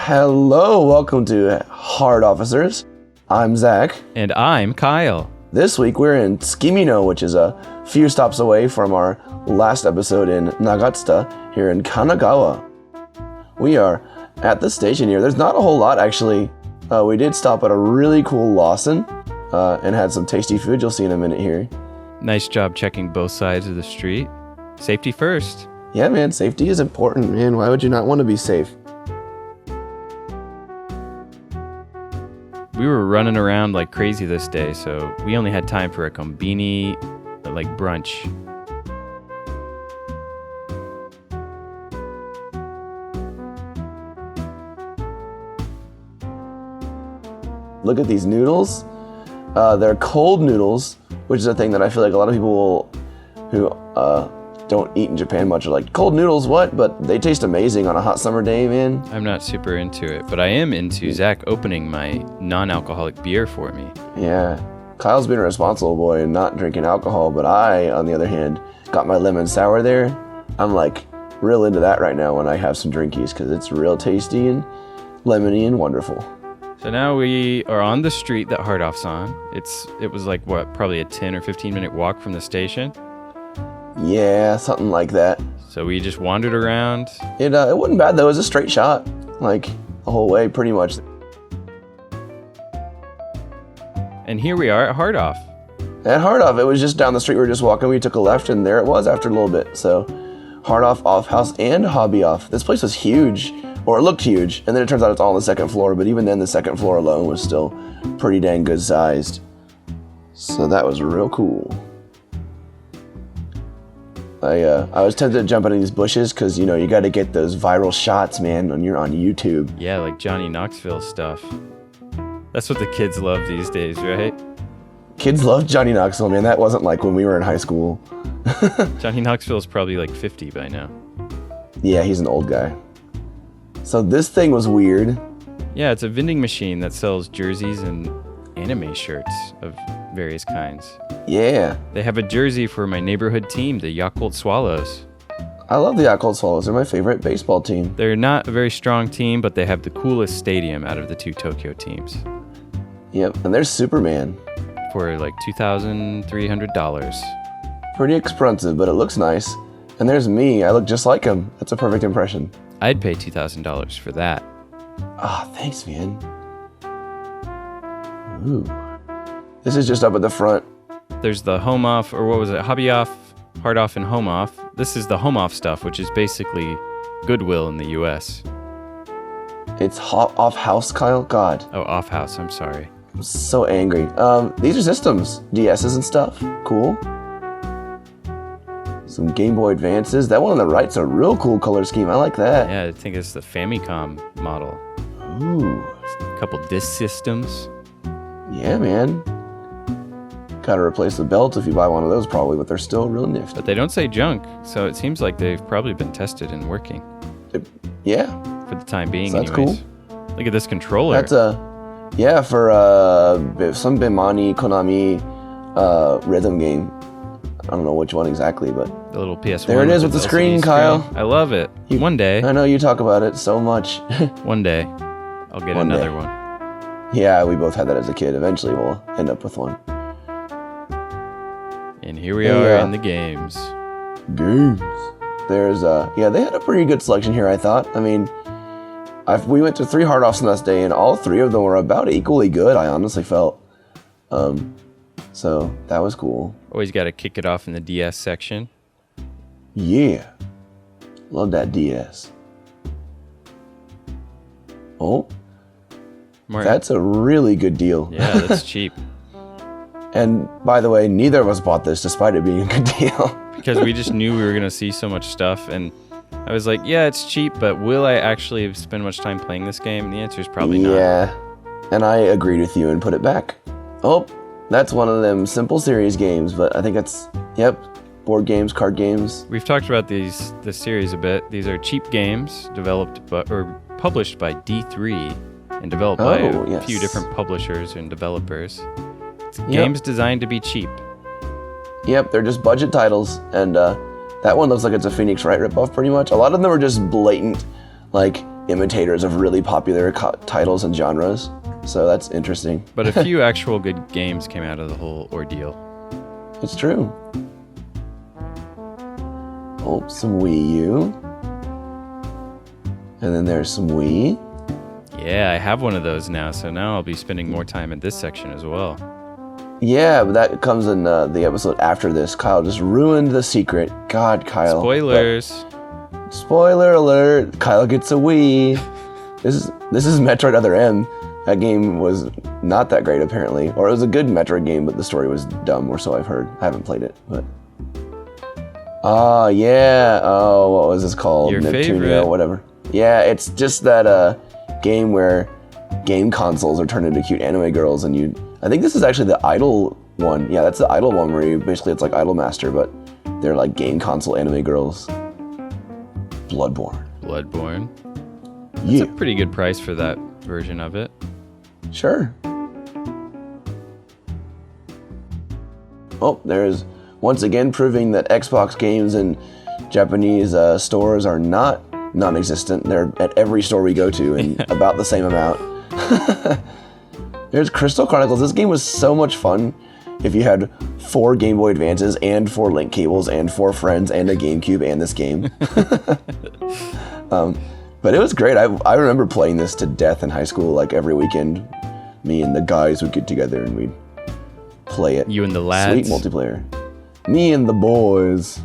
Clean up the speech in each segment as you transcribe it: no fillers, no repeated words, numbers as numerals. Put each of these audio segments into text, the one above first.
Hello, welcome to Hard Officers. I'm Zach. And I'm Kyle. This week we're in Tsukimino, which is a few stops away from our last episode in Nagatsuta here in Kanagawa. We are at the station here. There's not a whole lot actually. We did stop at a really cool Lawson and had some tasty food. You'll see in a minute here. Nice job checking both sides of the street. Safety first. Yeah, man, safety is important, man. Why would you not want to be safe? We were running around like crazy this day, so we only had time for a kombini, like brunch. Look at these noodles. They're cold noodles, which is a thing that I feel like a lot of people who don't eat in Japan much are like, cold noodles, what? But they taste amazing on a hot summer day, man. I'm not super into it, but I am into Zach opening my non-alcoholic beer for me. Yeah. Kyle's been a responsible boy and not drinking alcohol, but I, on the other hand, got my lemon sour there. I'm like real into that right now when I have some drinkies because it's real tasty and lemony and wonderful. So now we are on the street that Hard Off's on. It was like, what, probably a 10 or 15 minute walk from the station? Yeah, something like that. So we just wandered around. It wasn't bad though. It was a straight shot, like the whole way, pretty much. And here we are at Hard Off. At Hard Off, it was just down the street. We were just walking. We took a left, and there it was after a little bit. So, Hard Off, Off House, and Hobby Off. This place was huge, or it looked huge, and then it turns out it's all on the second floor. But even then, the second floor alone was still pretty dang good sized. So that was real cool. I was tempted to jump into these bushes because, you know, you got to get those viral shots, man, when you're on YouTube. Yeah, like Johnny Knoxville stuff. That's what the kids love these days, right? Kids love Johnny Knoxville, man. That wasn't like when we were in high school. Johnny Knoxville's probably like 50 by now. Yeah, he's an old guy. So this thing was weird. Yeah, it's a vending machine that sells jerseys and anime shirts of various kinds. Yeah. They have a jersey for my neighborhood team, the Yakult Swallows. I love the Yakult Swallows. They're my favorite baseball team. They're not a very strong team, but they have the coolest stadium out of the two Tokyo teams. Yep, and there's Superman. For like $2,300. Pretty expensive, but it looks nice. And there's me. I look just like him. That's a perfect impression. I'd pay $2,000 for that. Ah, thanks, man. Ooh. This is just up at the front. There's the Home Off, or what was it? Hobby Off, Hard Off, and Home Off. This is the Home Off stuff, which is basically Goodwill in the U.S. It's Off House, Kyle? God. Oh, Off House, I'm sorry. I'm so angry. These are systems. DS's and stuff. Cool. Some Game Boy Advances. That one on the right's a real cool color scheme. I like that. Yeah, I think it's the Famicom model. Ooh. A couple disc systems. Yeah, man. Gotta replace the belt if you buy one of those probably, but they're still real nifty. But they don't say junk, so it seems like they've probably been tested and working. Yeah. For the time being, so that's anyways. Cool. Look at this controller. That's yeah, for some Bimani Konami rhythm game. I don't know which one exactly, but the little PS1. There it is with the screen, Kyle. I love it. One day. I know you talk about it so much. One day, I'll get another one. Yeah, we both had that as a kid. Eventually, we'll end up with one. And here we are in the games. There's yeah, they had a pretty good selection here, I thought. I mean, we went to 3 Hard Offs on this day, and all 3 of them were about equally good, I honestly felt. So that was cool. Always got to kick it off in the DS section. Yeah. Love that DS. Oh. That's a really good deal. Yeah, that's cheap. And by the way, neither of us bought this despite it being a good deal. Because we just knew we were going to see so much stuff. And I was like, yeah, it's cheap, but will I actually spend much time playing this game? And the answer is probably not. Yeah. And I agreed with you and put it back. Oh, that's one of them simple series games, but I think it's, yep, board games, card games. We've talked about this series a bit. These are cheap games published by D3 and developed by a few different publishers and developers. It's games designed to be cheap. Yep, they're just budget titles, and that one looks like it's a Phoenix Wright ripoff pretty much. A lot of them are just blatant, like, imitators of really popular titles and genres. So that's interesting. But a few actual good games came out of the whole ordeal. It's true. Oh, some Wii U. And then there's some Wii. Yeah, I have one of those now, so now I'll be spending more time in this section as well. Yeah, but that comes in the episode after this. Kyle just ruined the secret. God, Kyle. Spoilers. Spoiler alert. Kyle gets a Wii. This is Metroid Other M. That game was not that great, apparently. Or it was a good Metroid game, but the story was dumb, or so I've heard. I haven't played it, but... Oh, yeah. Oh, what was this called? Your Neptunia, favorite. whatever. Yeah, it's just that game where game consoles are turned into cute anime girls, and you... I think this is actually the Idol one. Yeah, that's the Idol one where you basically it's like Idol Master, but they're like game console anime girls. Bloodborne. It's a pretty good price for that version of it. Sure. Oh, there's once again proving that Xbox games in Japanese stores are not non-existent. They're at every store we go to in about the same amount. There's Crystal Chronicles. This game was so much fun if you had 4 Game Boy Advances and 4 link cables and 4 friends and a GameCube and this game. But it was great. I remember playing this to death in high school, like every weekend. Me and the guys would get together and we'd play it. You and the lads. Sweet multiplayer. Me and the boys.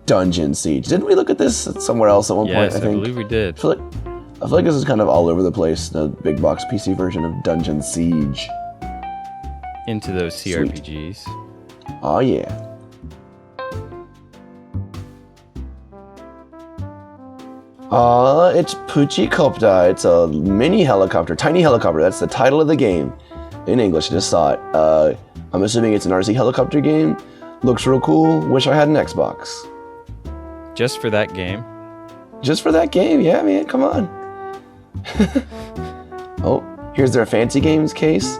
Dungeon Siege. Didn't we look at this somewhere else at one point, I think? Yes, I believe we did. I feel like this is kind of all over the place, the big box PC version of Dungeon Siege. Into those CRPGs. Sweet. Oh, yeah. It's Puchikopta. It's a mini helicopter, tiny helicopter. That's the title of the game. In English, I just saw it. I'm assuming it's an RC helicopter game. Looks real cool. Wish I had an Xbox. Just for that game? Just for that game, yeah, man, come on. Oh, here's their fancy games case.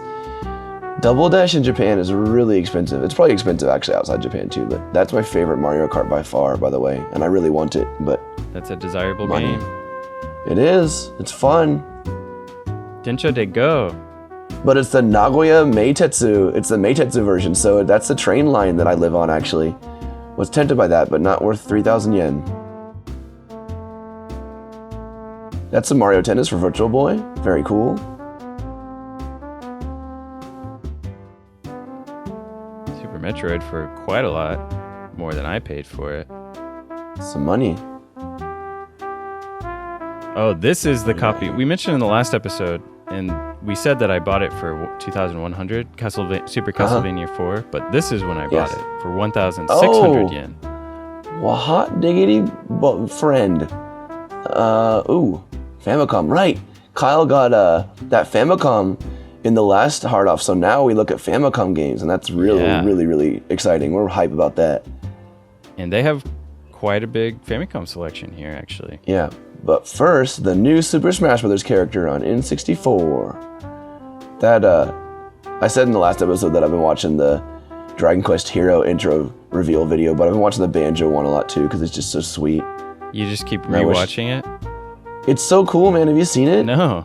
Double Dash in Japan is really expensive. It's probably expensive actually outside Japan too, but that's my favorite Mario Kart by far, by the way, and I really want it, but... That's a desirable money. Game. It is. It's fun. Densho de Go. But it's the Nagoya Meitetsu. It's the Meitetsu version, so that's the train line that I live on actually. Was tempted by that, but not worth 3,000 yen. That's some Mario Tennis for Virtual Boy. Very cool. Super Metroid for quite a lot more than I paid for it. Some money. Oh, this is the copy. We mentioned in the last episode, and we said that I bought it for 2,100 Super Castlevania 4, but this is when I bought it for 1,600 yen. Well, hot diggity friend. Ooh, Famicom, right. Kyle got that Famicom in the last hard off, so now we look at Famicom games, and that's really exciting. We're hype about that. And they have quite a big Famicom selection here, actually. Yeah, but first, the new Super Smash Bros. Character on N64. That, I said in the last episode that I've been watching the Dragon Quest Hero intro reveal video, but I've been watching the Banjo one a lot too, because it's just so sweet. You just keep rewatching it? It's so cool, man. Have you seen it? No.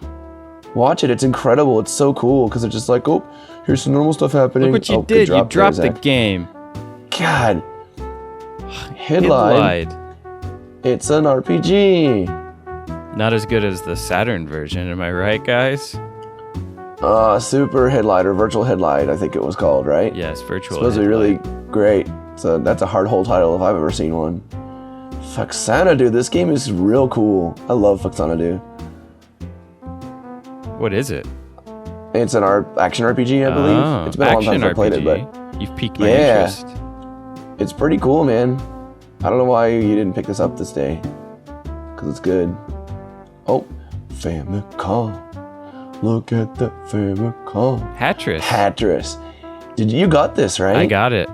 Watch it. It's incredible. It's so cool, because it's just like, oh, here's some normal stuff happening. Look what you did. You dropped the game. God. Headlight. It's an RPG. Not as good as the Saturn version, am I right, guys? Super Headlight or Virtual Headlight, I think it was called, right? Yes, Virtual It's supposed to be really great. So that's a hard hold title if I've ever seen one. Fuxanadu, this game is real cool. I love Fuxanadu. What is it? It's an action RPG, I believe. It's been a long time since I played it, but you've piqued my interest. It's pretty cool, man. I don't know why you didn't pick this up this day, because it's good. Oh, Famicom. Look at the Famicom. Hatris. You got this, right? I got it.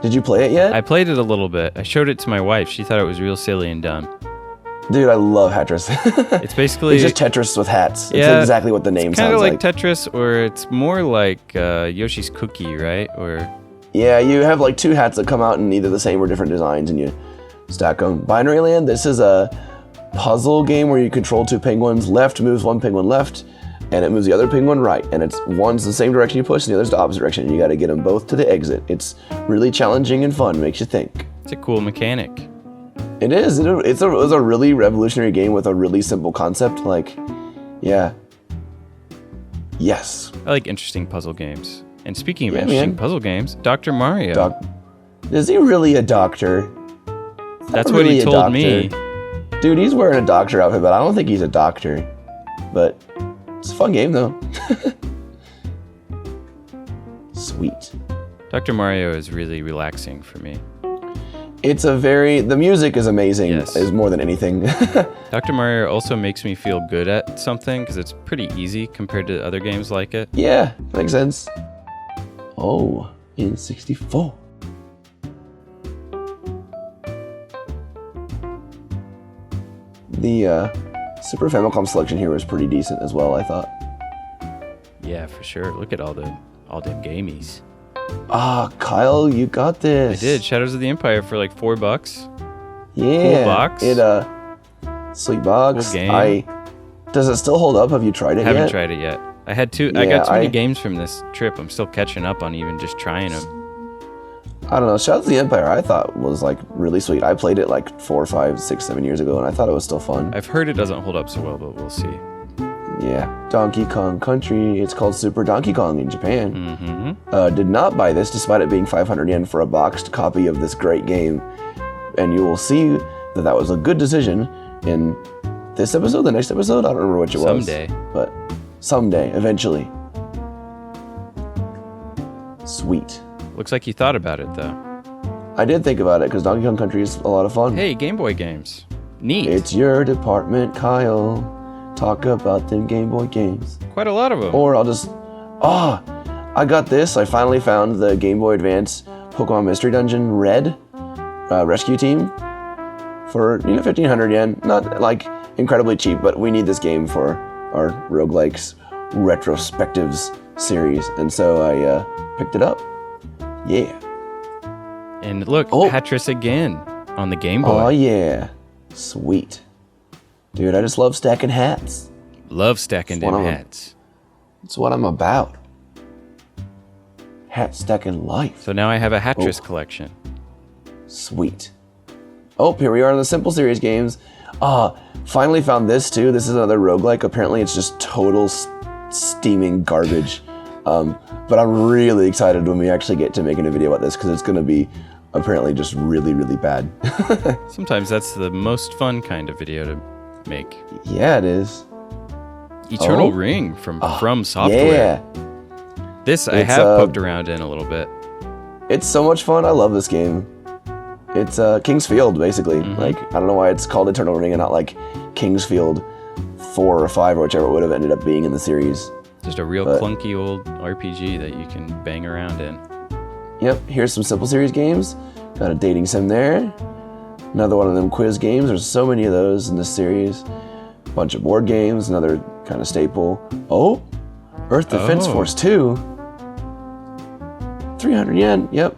Did you play it yet? I played it a little bit. I showed it to my wife. She thought it was real silly and dumb. Dude, I love Hatris. It's basically... It's just Tetris with hats. Yeah, it's exactly what the name sounds like. It's kind of like Tetris, or it's more like Yoshi's Cookie, right? Or... Yeah, you have like 2 hats that come out in either the same or different designs, and you stack them. Binary Land, this is a puzzle game where you control two penguins. Left moves one penguin left, and it moves the other penguin right. And one's the same direction you push, and the other's the opposite direction. You got to get them both to the exit. It's really challenging and fun. Makes you think. It's a cool mechanic. It is. It was a really revolutionary game with a really simple concept. Like, yeah. Yes. I like interesting puzzle games. And speaking of interesting puzzle games, Dr. Mario. Is he really a doctor? That's what he told me. Dude, he's wearing a doctor outfit, but I don't think he's a doctor. But it's a fun game, though. Sweet. Dr. Mario is really relaxing for me. The music is amazing, yes. Is more than anything. Dr. Mario also makes me feel good at something, because it's pretty easy compared to other games like it. Yeah, makes sense. Oh, in 64. The Super Famicom selection here was pretty decent as well, I thought. Yeah, for sure. Look at all them gamies. Ah, Kyle, you got this. I did. Shadows of the Empire for like $4. Yeah. Cool box. Sweet box. Cool game. Does it still hold up? Have you tried it yet? Haven't tried it yet. I got too many games from this trip. I'm still catching up on even just trying them. I don't know. Shadows of the Empire I thought was like really sweet. I played it like 4, 5, 6, 7 years ago, and I thought it was still fun. I've heard it doesn't hold up so well, but we'll see. Yeah. Donkey Kong Country. It's called Super Donkey Kong in Japan. Mm-hmm. Did not buy this despite it being 500 yen for a boxed copy of this great game. And you will see that was a good decision in this episode, the next episode. I don't remember which it was. Someday. But someday, eventually. Sweet. Looks like you thought about it, though. I did think about it, because Donkey Kong Country is a lot of fun. Hey, Game Boy games. Neat. It's your department, Kyle. Talk about them Game Boy games. Quite a lot of them. Or I'll just... I got this. I finally found the Game Boy Advance Pokemon Mystery Dungeon Red Rescue Team for 1,500 yen. Not, like, incredibly cheap, but we need this game for our Roguelikes Retrospectives series. And so I picked it up. Yeah. And look, Tetris again on the Game Boy. Oh, yeah. Sweet. Dude, I just love stacking hats. Love stacking them hats. That's what I'm about. Hat stacking life. So now I have a Tetris collection. Sweet. Oh, here we are in the Simple Series games. Finally found this too. This is another roguelike. Apparently it's just total steaming garbage. But I'm really excited when we actually get to making a video about this, because it's going to be apparently just really, really bad. Sometimes that's the most fun kind of video to make. Yeah, it is. Eternal Ring from Software. Yeah. This I have poked around in a little bit. It's so much fun. I love this game. It's King's Field, basically. Mm-hmm. Like, I don't know why it's called Eternal Ring and not like King's Field 4 or 5 or whichever it would have ended up being in the series. Just a real clunky old RPG that you can bang around in. Yep, here's some Simple Series games. Got a dating sim there. Another one of them quiz games. There's so many of those in this series. Bunch of board games, another kind of staple. Oh, Earth Defense Force 2. 300 yen, yep.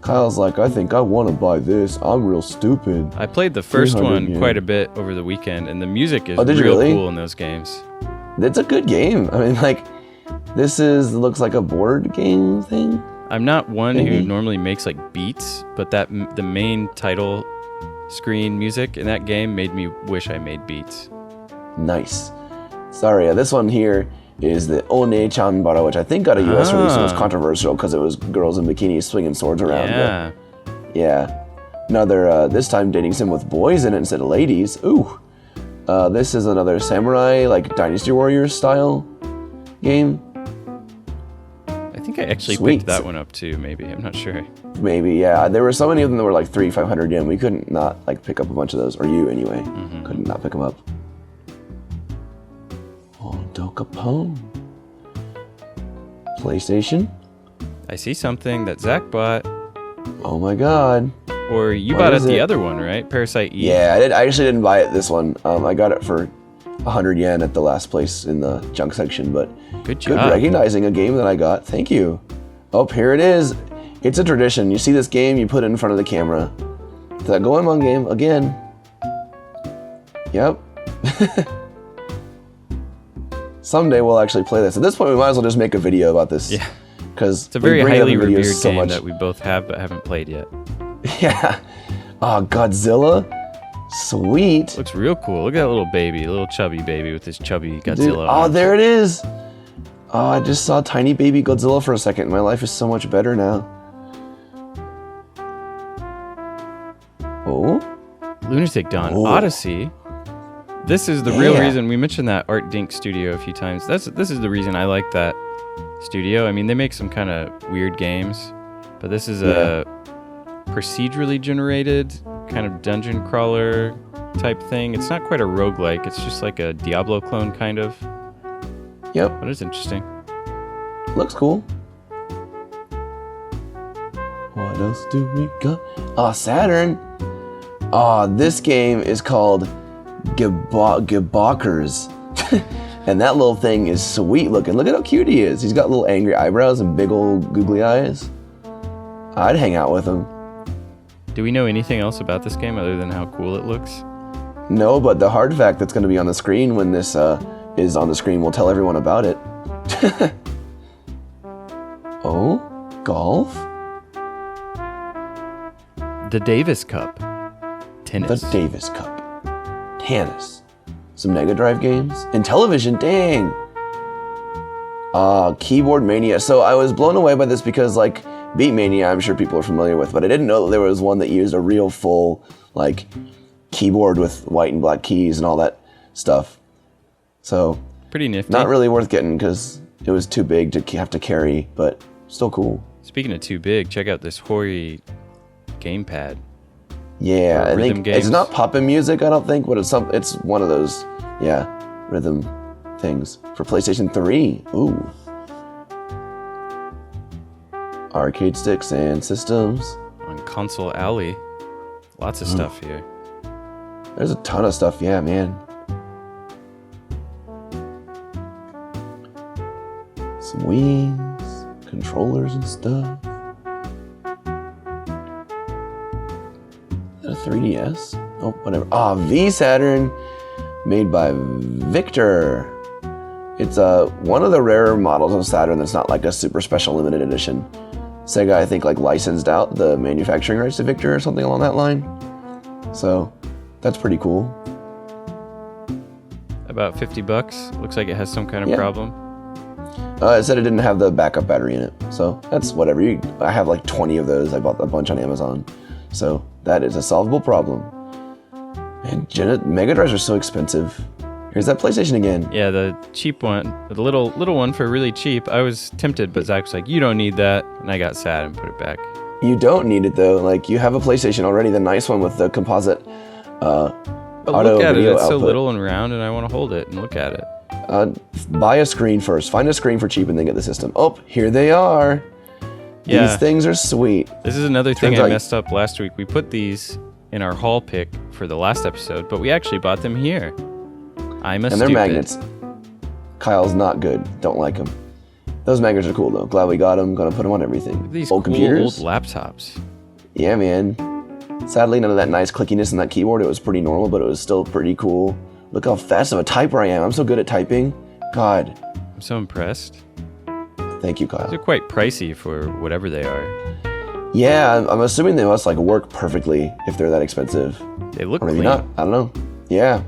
Kyle's like, I think I want to buy this. I'm real stupid. I played the first one quite a bit over the weekend, and the music is real cool in those games. It's a good game. I mean, like, looks like a board game thing. I'm not one who normally makes like beats, but the main title screen music in that game made me wish I made beats. Nice. Sorry, this one here is the One-chan-bara, which I think got a US release and was controversial because it was girls in bikinis swinging swords around. Yeah. Yeah. Another, this time dating sim with boys in it instead of ladies. Ooh. This is another samurai, like Dynasty Warriors style game. I think I actually picked that one up too, maybe. I'm not sure. Maybe, yeah. There were so many of them that were like 300-500 yen. We couldn't not like pick up a bunch of those, or you anyway. Couldn't not pick them up. Oh, Dokapon. PlayStation. I see something that Zach bought. Oh my god. Or you bought it the other one, right? Parasite Eve. Yeah, I actually didn't buy it this one. I got it for 100 yen at the last place in the junk section, but good job. Good recognizing a game that I got. Thank you. Oh, here it is. It's a tradition. You see this game, you put it in front of the camera. That Goemon game again. Yep. Someday we'll actually play this. At this point, we might as well just make a video about this. Yeah. Because it's a very highly revered game that we both have but haven't played yet. Yeah. Oh, Godzilla. Sweet. Looks real cool. Look at that little baby, little chubby baby with his chubby Godzilla. Dude, oh, there it is. Oh, I just saw tiny baby Godzilla for a second. My life is so much better now. Oh. Lunatic Dawn Odyssey. This is the real reason we mentioned that Art Dink studio a few times. This is the reason I like that studio. I mean, they make some kind of weird games, but this is a procedurally generated kind of dungeon crawler type thing. It's not quite a roguelike. It's just like a Diablo clone kind of. Yep. But it's interesting. Looks cool. What else do we got? Oh, Saturn. Oh, this game is called Gibokers. And that little thing is sweet looking. Look at how cute he is. He's got little angry eyebrows and big old googly eyes. I'd hang out with him. Do we know anything else about this game other than how cool it looks? No, but the hard fact that's going to be on the screen when this is on the screen will tell everyone about it. Oh, golf? The Davis Cup. Tennis. The Davis Cup. Tennis. Some Mega Drive games. And television, dang! Keyboard Mania. So I was blown away by this because, like, Beat Mania, I'm sure people are familiar with, but I didn't know that there was one that used a real full, like, keyboard with white and black keys and all that stuff. So, pretty nifty. Not really worth getting because it was too big to have to carry, but still cool. Speaking of too big, check out this Hori gamepad. Yeah, I think games. It's not poppin' music, I don't think, but it's one of those, rhythm things for PlayStation 3. Ooh. Arcade sticks and systems. On Console Alley. Lots of stuff here. There's a ton of stuff, yeah, man. Some wings, controllers and stuff. Is that a 3DS? Oh, whatever. V Saturn, made by Victor. It's one of the rarer models of Saturn that's not like a super special limited edition. Sega, I think, like licensed out the manufacturing rights to Victor or something along that line. So that's pretty cool. About $50. Looks like it has some kind of problem. It said it didn't have the backup battery in it. So that's whatever. I have like 20 of those. I bought a bunch on Amazon. So that is a solvable problem. And Mega Drives are so expensive. Here's that PlayStation again. Yeah, the cheap one, the little one for really cheap. I was tempted, but Zach was like, "You don't need that," and I got sad and put it back. You don't need it though. Like, you have a PlayStation already, the nice one with the composite but auto look at it. video It's output. so little and round, and I want to hold it and look at it. Buy a screen first. Find a screen for cheap and then get the system. Oh, here they are. Yeah. These things are sweet. This is another thing Turns I out- messed up last week. We put these in our haul pick for the last episode, but we actually bought them here. I'm a And they're stupid. magnets. Kyle's not good. Don't like them. Those magnets are cool though. Glad we got them. Gonna put them on everything. These old cool computers. old laptops. Yeah, man. Sadly, none of that nice clickiness in that keyboard. It was pretty normal, but it was still pretty cool. Look how fast of a typer I am. I'm so good at typing. God. I'm so impressed. Thank you, Kyle. They're quite pricey for whatever they are. Yeah, I'm assuming they must like work perfectly if they're that expensive. They look Or maybe clean. not. I don't know. Yeah.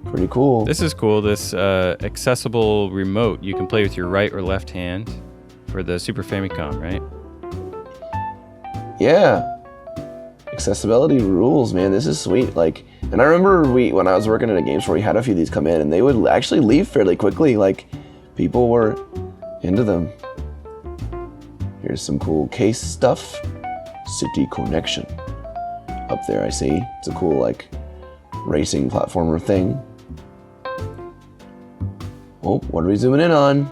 Pretty cool. This is cool. This accessible remote you can play with your right or left hand for the Super Famicom, right? Yeah. Accessibility rules, man. This is sweet. Like, and I remember when I was working at a game store, we had a few of these come in, and they would actually leave fairly quickly. Like, people were into them. Here's some cool case stuff. City Connection. Up there, I see. It's a cool, like, racing platformer thing. Oh, what are we zooming in on?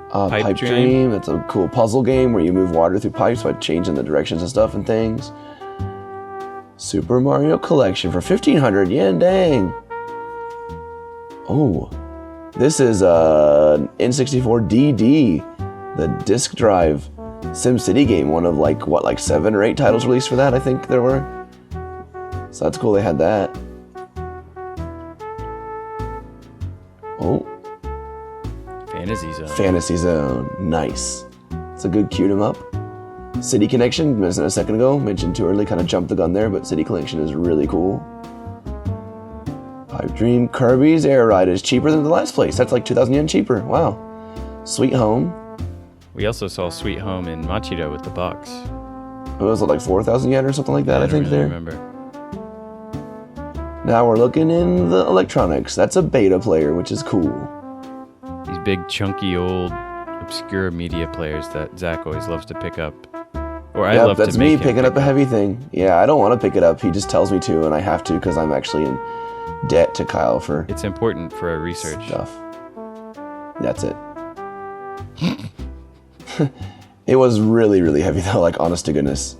Pipe Dream. That's a cool puzzle game where you move water through pipes by changing the directions of stuff and things. Super Mario Collection for 1,500 yen, dang. Oh, this is N64 DD, the disc drive SimCity game. One of like 7 or 8 titles released for that, I think there were. So that's cool they had that. Oh. Fantasy Zone. Nice. It's a good cute 'em up. City Connection, mentioned a second ago. Mentioned too early, kind of jumped the gun there, but City Connection is really cool. Pipe Dream. Kirby's Air Ride is cheaper than the last place. That's like 2,000 yen cheaper. Wow. Sweet Home. We also saw Sweet Home in Machida with the box. It was like 4,000 yen or something like that, I think really there. Remember. Now we're looking in the electronics. That's a beta player, which is cool. These big, chunky, old, obscure media players that Zach always loves to pick up. Or I love to make that's me picking up a heavy thing. Yeah, I don't want to pick it up. He just tells me to, and I have to because I'm actually in debt to Kyle for. It's important for our research stuff. That's it. It was really, really heavy though. Like, honest to goodness.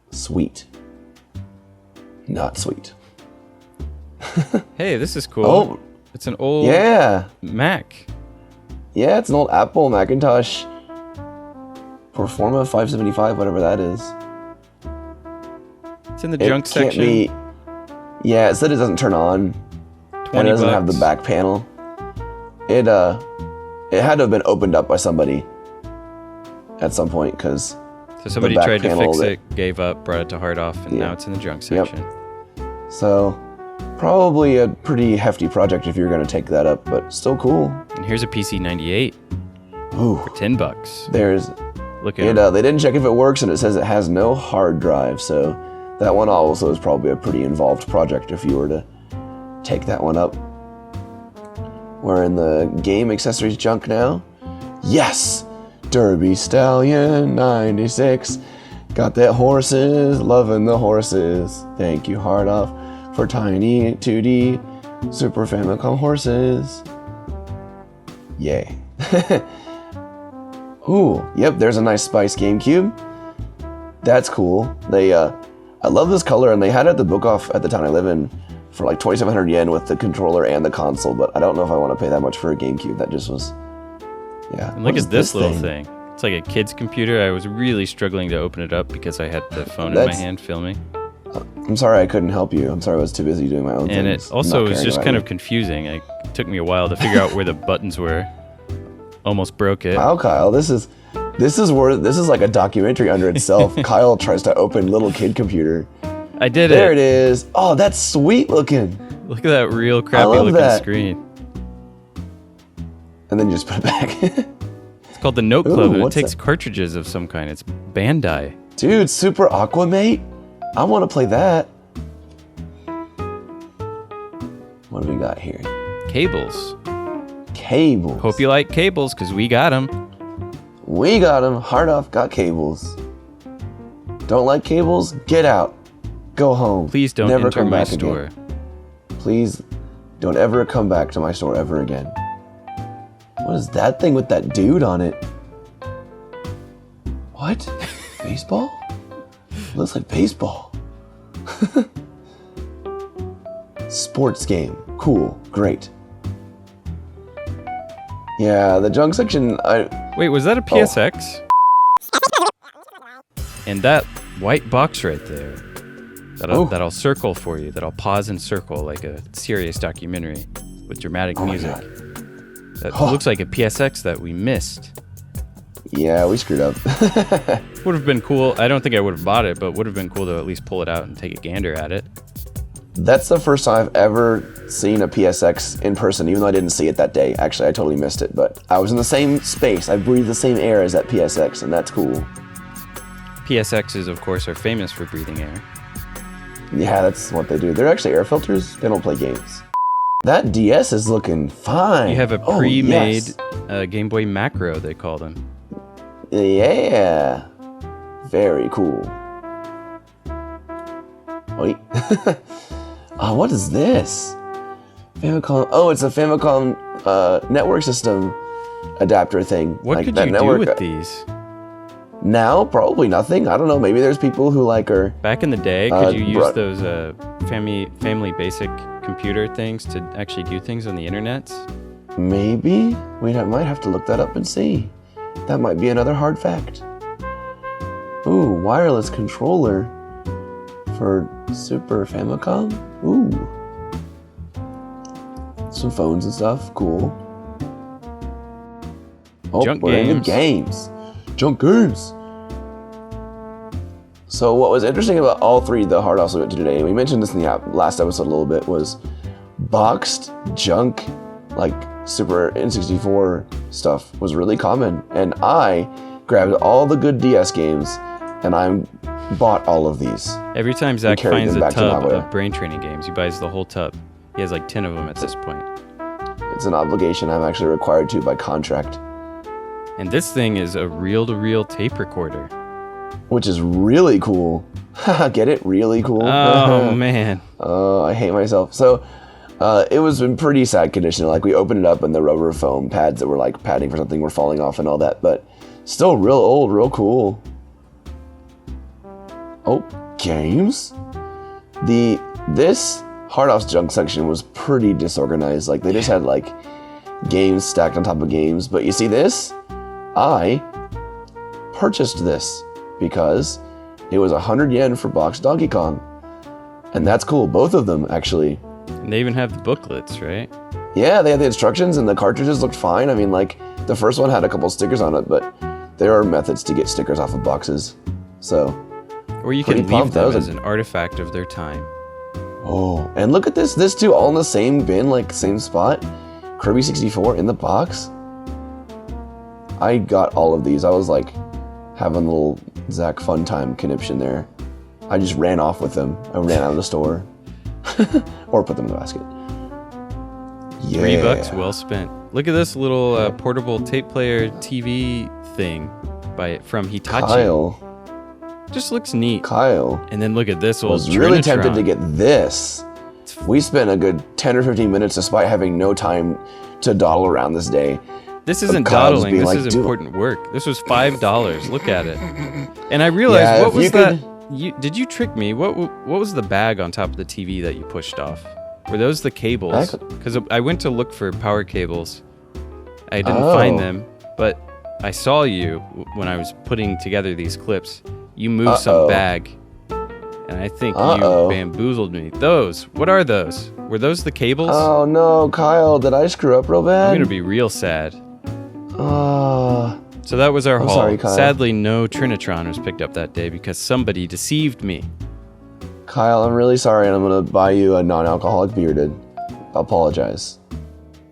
Sweet. Not sweet. Hey, this is cool. Oh, it's an old Mac. Yeah, it's an old Apple Macintosh Performa 575, whatever that is. It's in the junk section. Yeah, it said it doesn't turn on. And it doesn't have the back panel. It had to have been opened up by somebody at some point, because so somebody tried to fix it, gave up, brought it to hard off, and now it's in the junk section. Yep. So probably a pretty hefty project if you're going to take that up, but still cool. And here's a PC98 for $10. Look at it. They didn't check if it works, and it says it has no hard drive, so that one also is probably a pretty involved project if you were to take that one up. We're in the game accessories junk now. Yes! Derby Stallion 96. Got that horses, loving the horses. Thank you, hard off, for tiny 2D Super Famicom horses. Yay. Ooh, yep, there's a nice Spice GameCube. That's cool. I love this color, and they had it at the book off at the town I live in for like 2,700 yen with the controller and the console, but I don't know if I want to pay that much for a GameCube. That just was, yeah. And look at this little thing. It's like a kid's computer. I was really struggling to open it up because I had the phone in my hand filming. I'm sorry I couldn't help you. I'm sorry I was too busy doing my own things. And it also was just kind of confusing. It took me a while to figure out where the buttons were. Almost broke it. Wow, Kyle, this is like a documentary under itself. Kyle tries to open little kid computer. I did There it is. Oh, that's sweet looking. Look at that real crappy looking screen. And then you just put it back. It's called the Note Club, and it takes cartridges of some kind. It's Bandai. Dude, Super Aquamate? I want to play that. What do we got here? Cables. Cables. Hope you like cables, because we got them. We got them. Hard off got cables. Don't like cables? Get out. Go home. Please don't enter my store. Please don't ever come back to my store ever again. What is that thing with that dude on it? What? Baseball? It looks like baseball. Sports game. Cool. Great. Yeah, the junk section. Wait, was that a PSX? And that white box right there, that'll circle for you, that'll pause and circle like a serious documentary with dramatic music. That looks like a PSX that we missed. Yeah, we screwed up. Would have been cool. I don't think I would have bought it, but would have been cool to at least pull it out and take a gander at it. That's the first time I've ever seen a PSX in person, even though I didn't see it that day. Actually, I totally missed it, but I was in the same space. I breathed the same air as that PSX, and that's cool. PSXs, of course, are famous for breathing air. Yeah, that's what they do. They're actually air filters. They don't play games. That DS is looking fine. You have a pre-made Game Boy Macro, they call them. Yeah. Very cool. Wait. What is this? Famicom. Oh, it's a Famicom network system adapter thing. What could you do with these? Now, probably nothing. I don't know. Maybe there's people who are... Back in the day, could you use those family basic computer things to actually do things on the internet? Maybe. We might have to look that up and see. That might be another hard fact. Ooh, wireless controller for Super Famicom. Ooh. Some phones and stuff. Cool. Oh, Junk we're into games. Junk games. So what was interesting about all three of the hard offs we went to today, and we mentioned this in the last episode a little bit, was boxed junk, like Super N64 stuff was really common. And I grabbed all the good DS games, and I bought all of these. Every time Zach finds a tub of brain training games, he buys the whole tub. He has like 10 of them at this point. It's an obligation I'm actually required to by contract. And this thing is a reel-to-reel tape recorder. Which is really cool. Get it? Really cool? Oh, man. Oh, I hate myself. So, it was in pretty sad condition. Like, we opened it up and the rubber foam pads that were like padding for something were falling off and all that. But still real old, real cool. Oh, games? This hard offs junk section was pretty disorganized. Like, they just had like games stacked on top of games. But you see this? I purchased this because it was 100 yen for boxed Donkey Kong. And that's cool. Both of them, actually. And they even have the booklets, right? Yeah, they had the instructions and the cartridges looked fine. I mean, like, the first one had a couple stickers on it, but there are methods to get stickers off of boxes. So, or you can leave them as an artifact of their time. Oh, and look at this. This two all in the same bin, like, same spot. Kirby 64 in the box. I got all of these. I was, like, having a little Zach fun time conniption there. I just ran off with them. I ran out of the store. Or put them in the basket. Yeah. $3 well spent. Look at this little portable tape player TV thing from Hitachi. Kyle. Just looks neat. Kyle. And then look at this old I was really Trinitron. tempted to get this. We spent a good 10 or 15 minutes despite having no time to dawdle around this day. This isn't dawdling. This is important work. This was $5. Look at it. And I realized, what was that? Did you trick me? What was the bag on top of the TV that you pushed off? Were those the cables? Because I went to look for power cables. I didn't find them, but I saw you when I was putting together these clips. You moved some bag, and I think you bamboozled me. What are those? Were those the cables? Oh no, Kyle, did I screw up real bad? I'm gonna be real sad. So that was our haul. Sorry, Kyle. Sadly, no Trinitron was picked up that day because somebody deceived me. Kyle, I'm really sorry, and I'm gonna buy you a non-alcoholic beer to apologize.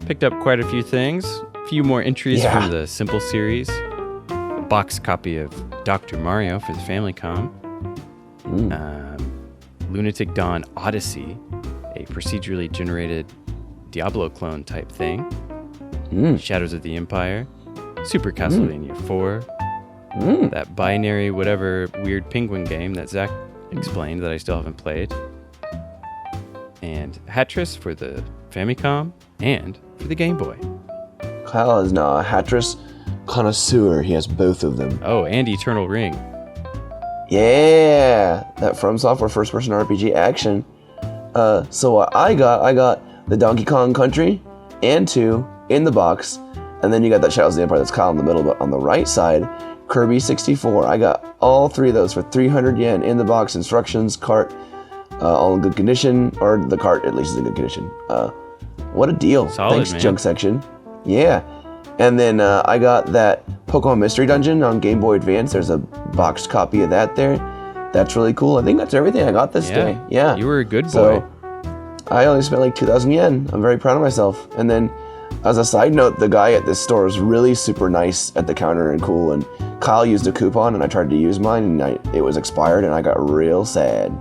Picked up quite a few things. A few more entries from the Simple series. A box copy of Dr. Mario for the Famicom. Lunatic Dawn Odyssey, a procedurally generated Diablo clone type thing. Shadows of the Empire. Super Castlevania 4. That binary whatever weird penguin game that Zach explained that I still haven't played. And Hatris for the Famicom and for the Game Boy. Kyle is now a Hatris connoisseur. He has both of them. Oh, and Eternal Ring. Yeah, that From Software first-person RPG action. So what I got the Donkey Kong Country and 2 in the box. And then you got that Shadows of the Empire that's Kyle in the middle, but on the right side, Kirby 64. I got all 3 of those for 300 yen in the box. Instructions, cart, all in good condition, or the cart at least is in good condition. What a deal. Solid, Thanks, man. junk section. Yeah. And then I got that Pokemon Mystery Dungeon on Game Boy Advance. There's a boxed copy of that there. That's really cool. I think that's everything I got this day. Yeah. You were a good boy. So I only spent like 2,000 yen. I'm very proud of myself. And then as a side note, the guy at this store is really super nice at the counter and cool. And Kyle used a coupon and I tried to use mine and it was expired and I got real sad.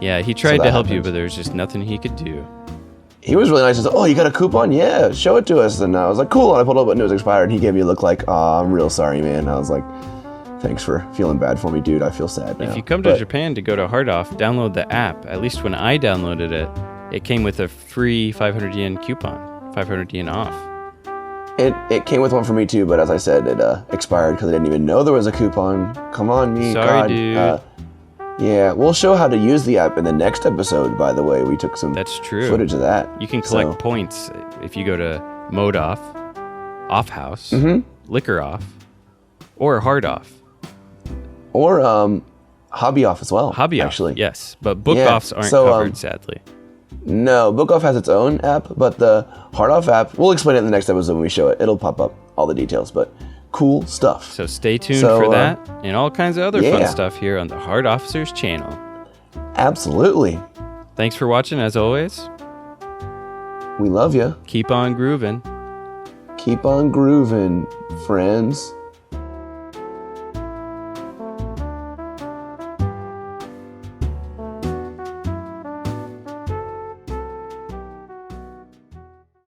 Yeah, he tried to help you, but there was just nothing he could do. He was really nice. He said, "Oh, you got a coupon? Yeah, show it to us." And I was like, "Cool." And I pulled it up and it was expired. And he gave me a look like, "Oh, I'm real sorry, man." And I was like, "Thanks for feeling bad for me, dude. I feel sad now." If you come to Japan to go to Hard Off, download the app. At least when I downloaded it, it came with a free 500 yen coupon, 500 yen off. It came with one for me too, but as I said, it expired because I didn't even know there was a coupon. Come on, me. Sorry, God. dude. Yeah, we'll show how to use the app in the next episode, by the way. We took some footage of that. You can collect points if you go to Mode Off, Off House, Liquor Off, or Hard Off. Or Hobby Off as well. Hobby actually. Off, yes. But Book Offs aren't covered, sadly. No, Book Off has its own app, but the Hard Off app, we'll explain it in the next episode when we show it. It'll pop up all the details, but cool stuff. So stay tuned for that and all kinds of other fun stuff here on the Hard Officers channel. Absolutely. Thanks for watching, as always. We love you. Keep on grooving. Keep on grooving, friends.